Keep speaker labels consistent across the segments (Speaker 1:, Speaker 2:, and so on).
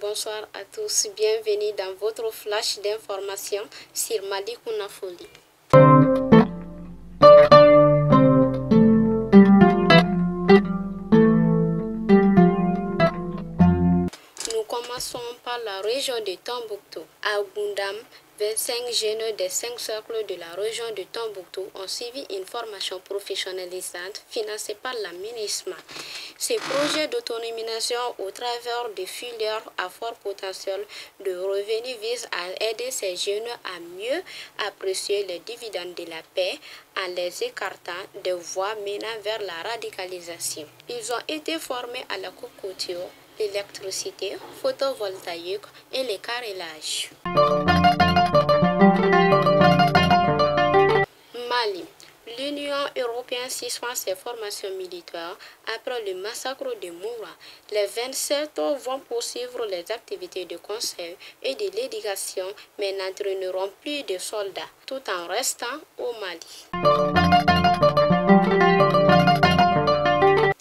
Speaker 1: bonsoir à tous. Bienvenue dans votre flash d'information sur Malikounda Folie. Nous commençons par la région de Tombouctou. À Goundam, 25 jeunes des 5 cercles de la région de Tombouctou ont suivi une formation professionnalisante financée par la MINISMA. Ces projets d'autonomisation au travers de filières à fort potentiel de revenus visent à aider ces jeunes à mieux apprécier les dividendes de la paix en les écartant des voies menant vers la radicalisation. Ils ont été formés à la couture, l'électricité, photovoltaïque et le carrelage. Mali. L'Union européenne suspend ses formations militaires après le massacre de Moura. Les 27 vont poursuivre les activités de conseil et de l'éducation, mais n'entraîneront plus de soldats, tout en restant au Mali.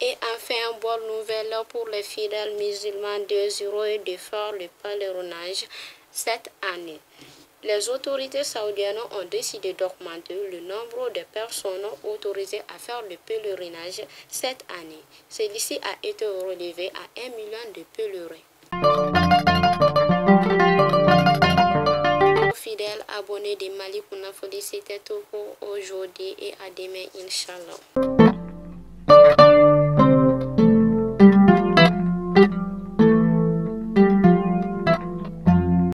Speaker 1: Et enfin, une bonne nouvelle pour les fidèles musulmans désireux de faire le pèlerinage cette année. Les autorités saoudiennes ont décidé d'augmenter le nombre de personnes autorisées à faire le pèlerinage cette année. Celui-ci a été relevé à 1 million de pèlerins. Fidèles abonnés de Malikounda Folie, c'était tout pour aujourd'hui et à demain, Inch'Allah.